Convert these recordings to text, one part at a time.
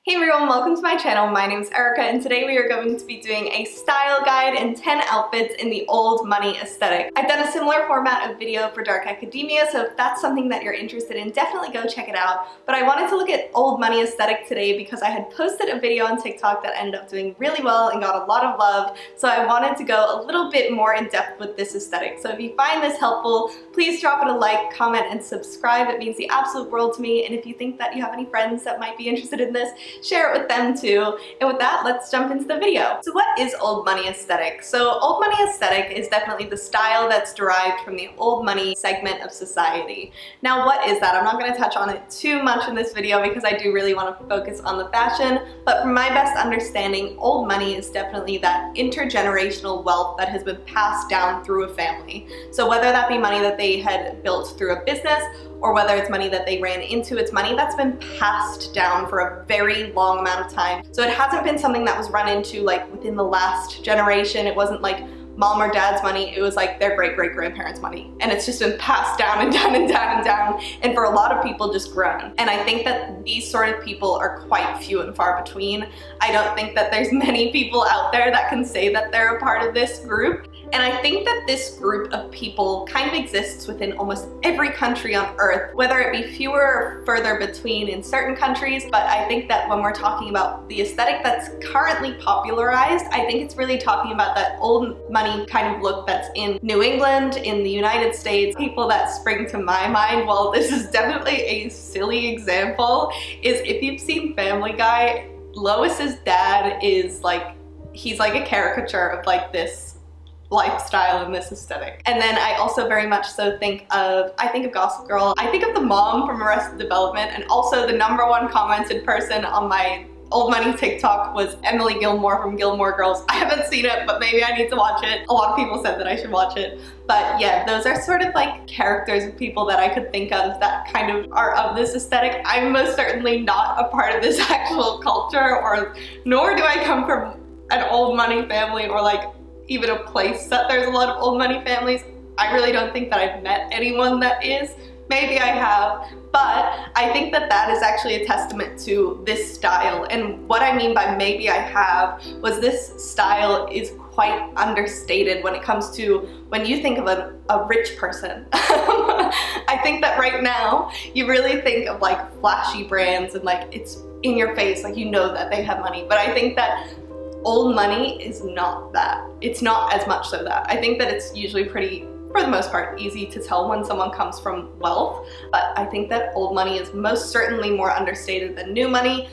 Hey everyone, welcome to my channel. My name is Erica and today we are going to be doing a style guide and 10 outfits in the old money aesthetic. I've done a similar format of video for dark academia, so if that's something that you're interested in, definitely go check it out. But I wanted to look at old money aesthetic today because I had posted a video on TikTok that ended up doing really well and got a lot of love, so I wanted to go a little bit more in depth with this aesthetic. So if you find this helpful, please drop it a like, comment, and subscribe. It means the absolute world to me, and if you think that you have any friends that might be interested in this, share it with them too. And with that, let's jump into the video. So what is old money aesthetic? So old money aesthetic is definitely the style that's derived from the old money segment of society. Now what is that? I'm not going to touch on it too much in this video because I do really want to focus on the fashion, but from my best understanding, old money is definitely that intergenerational wealth that has been passed down through a family. So whether that be money that they had built through a business or whether it's money that they ran into, it's money that's been passed down for a very long amount of time. So it hasn't been something that was run into like within the last generation. It wasn't like mom or dad's money, it was like their great-great-grandparents' money. And it's just been passed down and down and down and down, and for a lot of people just grown. And I think that these sort of people are quite few and far between. I don't think that there's many people out there that can say that they're a part of this group. And I think that this group of people kind of exists within almost every country on earth, whether it be fewer or further between in certain countries. But I think that when we're talking about the aesthetic that's currently popularized, I think it's really talking about that old money kind of look that's in New England, in the United States. People that spring to my mind, well, this is definitely a silly example, is if you've seen Family Guy, Lois's dad is like, he's like a caricature of like this lifestyle and this aesthetic. And then I also very much so think of Gossip Girl. I think of the mom from Arrested Development, and also the #1 commented person on my old money TikTok was Emily Gilmore from Gilmore Girls. I haven't seen it, but maybe I need to watch it. A lot of people said that I should watch it. But yeah, those are sort of like characters of people that I could think of that kind of are of this aesthetic. I'm most certainly not a part of this actual culture, or nor do I come from an old money family or like even a place that there's a lot of old money families. I really don't think that I've met anyone that is. Maybe I have, but I think that that is actually a testament to this style. And what I mean by maybe I have was this style is quite understated when it comes to when you think of a rich person. I think that right now you really think of like flashy brands and like it's in your face, like you know that they have money. But I think that old money is not that. It's not as much so that. I think that it's usually pretty, for the most part, easy to tell when someone comes from wealth, but I think that old money is most certainly more understated than new money.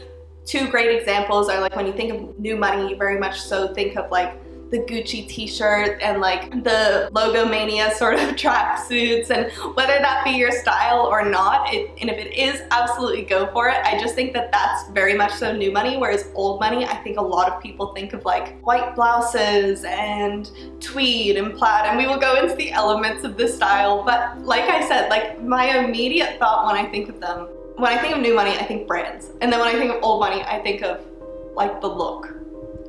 Two great examples are like when you think of new money, you very much so think of like the Gucci t-shirt and like the Logomania sort of tracksuits, and whether that be your style or not, and if it is, absolutely go for it. I just think that that's very much so new money, whereas old money, I think a lot of people think of like white blouses and tweed and plaid, and we will go into the elements of this style. But like I said, like my immediate thought when I think of them, when I think of new money, I think brands, and then when I think of old money, I think of like the look.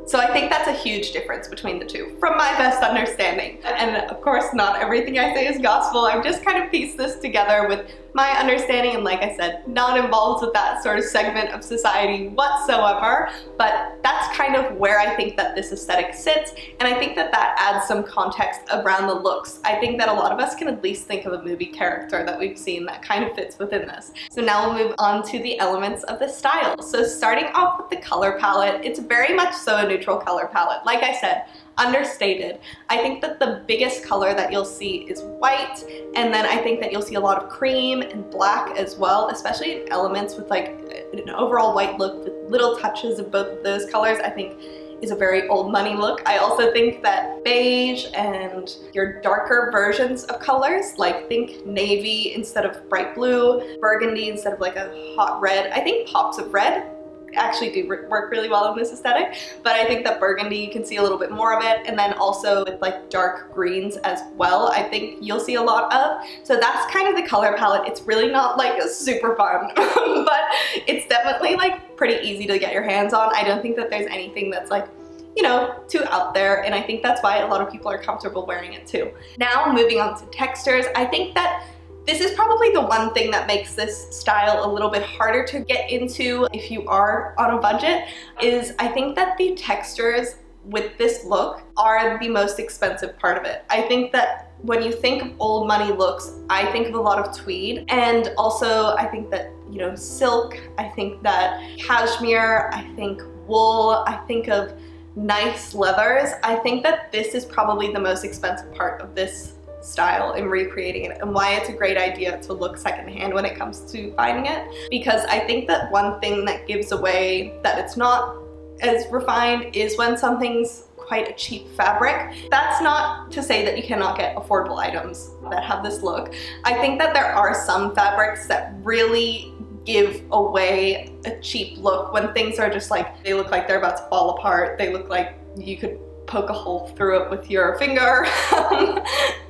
So I think that's a huge difference between the two, from my best understanding. And of course, not everything I say is gospel. I've just kind of pieced this together with my understanding, and like I said, not involved with that sort of segment of society whatsoever, but that's kind of where I think that this aesthetic sits, and I think that that adds some context around the looks. I think that a lot of us can at least think of a movie character that we've seen that kind of fits within this. So now we'll move on to the elements of the style. So starting off with the color palette, it's very much so a neutral color palette. Like I said, understated. I think that the biggest color that you'll see is white, and then I think that you'll see a lot of cream and black as well, especially in elements with like an overall white look with little touches of both of those colors. I think is a very old money look. I also think that beige and your darker versions of colors, like think navy instead of bright blue, burgundy instead of like a hot red. I think pops of red actually do work really well in this aesthetic, but I think that burgundy you can see a little bit more of it, and then also with like dark greens as well, I think you'll see a lot of. So that's kind of the color palette. It's really not like super fun, but it's definitely like pretty easy to get your hands on. I don't think that there's anything that's like, you know, too out there, and I think that's why a lot of people are comfortable wearing it too. Now moving on to textures, I think that This is probably the one thing that makes this style a little bit harder to get into if you are on a budget, is I think that the textures with this look are the most expensive part of it. I think that when you think of old money looks, I think of a lot of tweed, and also I think that, you know, silk, I think that cashmere, I think wool, I think of nice leathers. I think that this is probably the most expensive part of this style in recreating it, and why it's a great idea to look secondhand when it comes to finding it, because I think that one thing that gives away that it's not as refined is when something's quite a cheap fabric. That's not to say that you cannot get affordable items that have this look. I think that there are some fabrics that really give away a cheap look when things are just like, they look like they're about to fall apart, they look like you could poke a hole through it with your finger.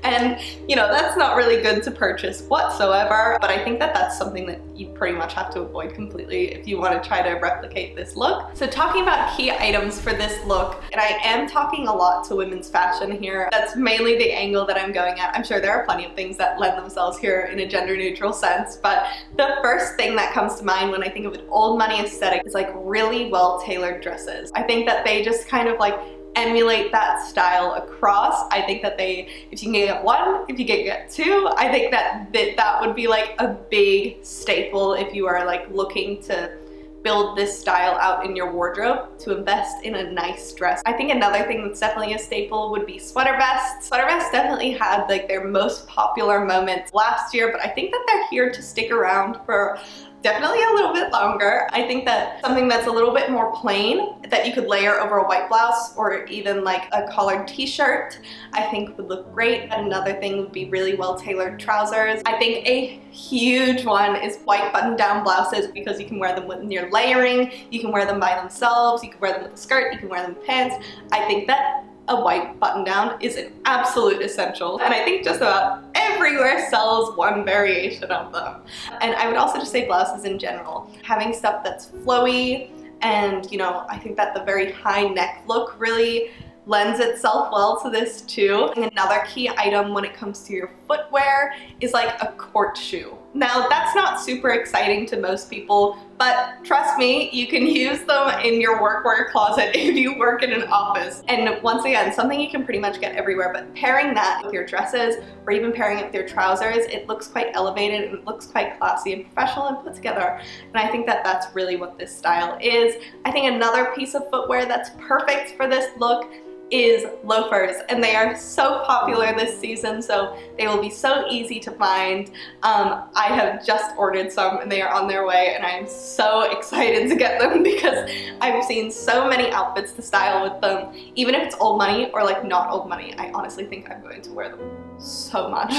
And you know, that's not really good to purchase whatsoever, but I think that that's something that you pretty much have to avoid completely if you want to try to replicate this look. So talking about key items for this look, and I am talking a lot to women's fashion here, that's mainly the angle that I'm going at. I'm sure there are plenty of things that lend themselves here in a gender neutral sense, but the first thing that comes to mind when I think of an old money aesthetic is like really well tailored dresses. I think that they just kind of like emulate that style across. I think that if you can get one, if you can get two, I think that that would be like a big staple if you are like looking to build this style out in your wardrobe, to invest in a nice dress. I think another thing that's definitely a staple would be sweater vests. Sweater vests definitely had like their most popular moments last year, but I think that they're here to stick around for definitely a little bit longer. I think that something that's a little bit more plain that you could layer over a white blouse or even like a collared t-shirt, I think would look great. And another thing would be really well tailored trousers. I think a huge one is white button down blouses, because you can wear them when you're layering, you can wear them by themselves, you can wear them with a skirt, you can wear them with pants. I think that a white button down is an absolute essential, and I think just about everywhere sells one variation of them. And I would also just say blouses in general, having stuff that's flowy, and you know, I think that the very high neck look really lends itself well to this too. And another key item when it comes to your footwear is like a court shoe. Now that's not super exciting to most people, but trust me, you can use them in your workwear closet if you work in an office. And once again, something you can pretty much get everywhere, but pairing that with your dresses or even pairing it with your trousers, it looks quite elevated and it looks quite classy and professional and put together. And I think that that's really what this style is. I think another piece of footwear that's perfect for this look is loafers, and they are so popular this season, so they will be so easy to find. I have just ordered some and they are on their way, and I am so excited to get them because I've seen so many outfits to style with them. Even if it's old money or like not old money, I honestly think I'm going to wear them so much.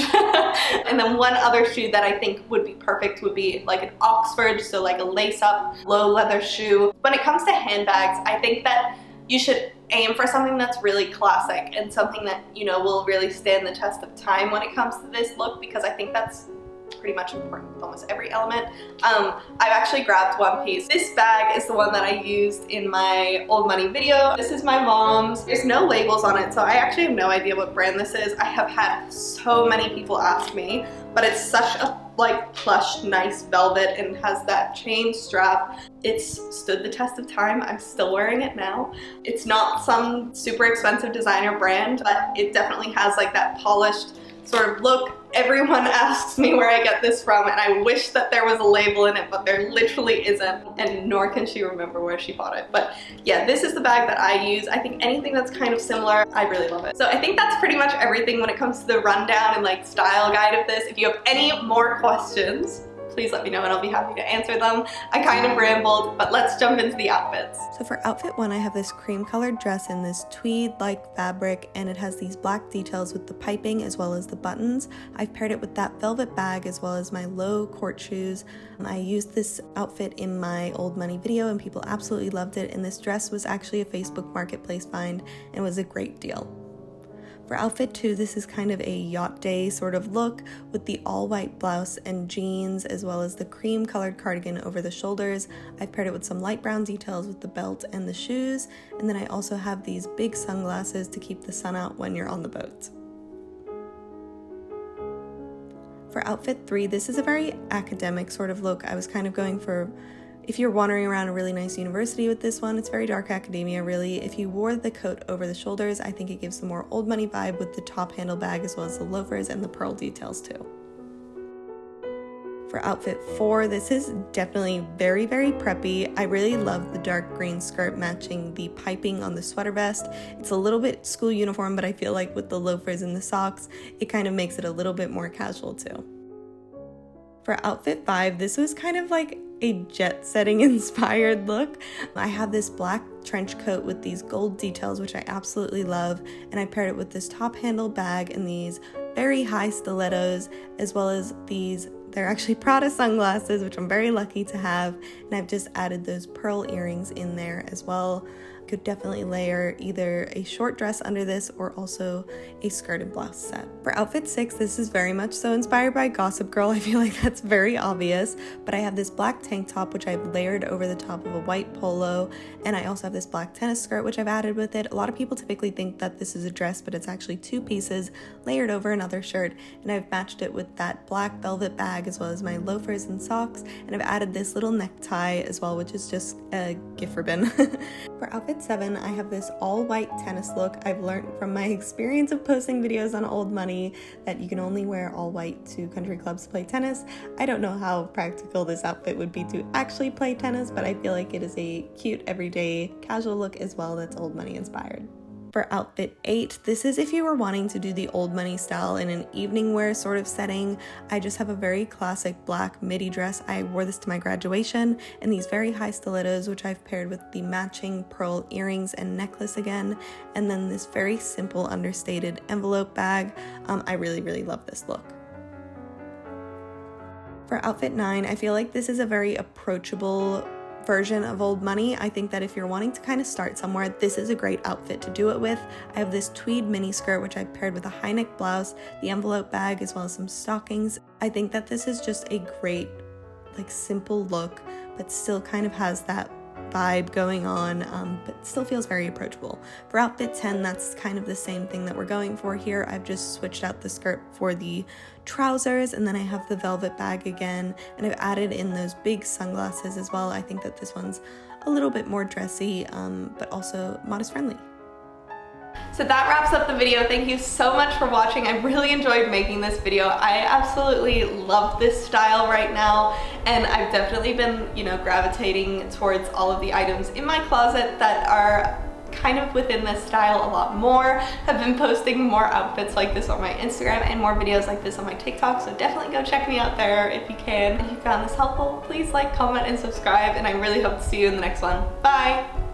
And then one other shoe that I think would be perfect would be like an Oxford, so like a lace-up low leather shoe. When it comes to handbags, I think that you should aim for something that's really classic and something that, you know, will really stand the test of time when it comes to this look, because I think that's pretty much important with almost every element. I've actually grabbed one piece. This bag is the one that I used in my old money video. This is my mom's. There's no labels on it, so I actually have no idea what brand this is. I have had so many people ask me, but it's such a like plush, nice velvet, and has that chain strap. It's stood the test of time. I'm still wearing it now. It's not some super expensive designer brand, but it definitely has like that polished sort of look. Everyone asks me where I get this from, and I wish that there was a label in it, but there literally isn't, and nor can she remember where she bought it. But yeah, this is the bag that I use. I think anything that's kind of similar, I really love it. So I think that's pretty much everything when it comes to the rundown and like style guide of this. If you have any more questions, please let me know and I'll be happy to answer them. I kind of rambled, but let's jump into the outfits. So for outfit one, I have this cream colored dress in this tweed-like fabric, and it has these black details with the piping as well as the buttons. I've paired it with that velvet bag as well as my low court shoes. I used this outfit in my old money video and people absolutely loved it, and this dress was actually a Facebook Marketplace find and was a great deal. For outfit two, this is kind of a yacht day sort of look with the all white blouse and jeans as well as the cream colored cardigan over the shoulders. I've paired it with some light brown details with the belt and the shoes, and then I also have these big sunglasses to keep the sun out when you're on the boat. For outfit 3, this is a very academic sort of look. I was kind of going for, if you're wandering around a really nice university with this one, it's very dark academia really. If you wore the coat over the shoulders, I think it gives the more old money vibe with the top handle bag as well as the loafers and the pearl details too. For outfit 4, this is definitely very, very preppy. I really love the dark green skirt matching the piping on the sweater vest. It's a little bit school uniform, but I feel like with the loafers and the socks, it kind of makes it a little bit more casual too. For outfit 5, this was kind of like a jet setting inspired look. I have this black trench coat with these gold details, which I absolutely love, and I paired it with this top handle bag and these very high stilettos, as well as these, they're actually Prada sunglasses, which I'm very lucky to have, and I've just added those pearl earrings in there as well. Could definitely layer either a short dress under this or also a skirt and blouse set. For outfit 6, this is very much so inspired by Gossip Girl. I feel like that's very obvious, but I have this black tank top which I've layered over the top of a white polo, and I also have this black tennis skirt which I've added with it. A lot of people typically think that this is a dress, but it's actually 2 pieces layered over another shirt, and I've matched it with that black velvet bag as well as my loafers and socks, and I've added this little necktie as well, which is just a gift for Ben. For outfit 7, I have this all white tennis look. I've learned from my experience of posting videos on Old Money that you can only wear all white to country clubs to play tennis. I don't know how practical this outfit would be to actually play tennis, but I feel like it is a cute everyday casual look as well that's Old Money inspired. For outfit 8, this is if you were wanting to do the Old Money style in an evening wear sort of setting. I just have a very classic black midi dress. I wore this to my graduation, and these very high stilettos, which I've paired with the matching pearl earrings and necklace again, and then this very simple understated envelope bag. I really, really love this look. For outfit 9, I feel like this is a very approachable version of Old Money. I think that if you're wanting to kind of start somewhere, this is a great outfit to do it with. I have this tweed mini skirt which I paired with a high neck blouse, the envelope bag, as well as some stockings. I think that this is just a great, like, simple look, but still kind of has that vibe going on, but still feels very approachable. For outfit 10, that's kind of the same thing that we're going for here. I've just switched out the skirt for the trousers, and then I have the velvet bag again, and I've added in those big sunglasses as well. I think that this one's a little bit more dressy, but also modest friendly. So that wraps up the video. Thank you so much for watching. I really enjoyed making this video. I absolutely love this style right now, and I've definitely been, gravitating towards all of the items in my closet that are kind of within this style a lot more. I've been posting more outfits like this on my Instagram and more videos like this on my TikTok, so definitely go check me out there if you can. If you found this helpful, please like, comment, and subscribe, and I really hope to see you in the next one. Bye!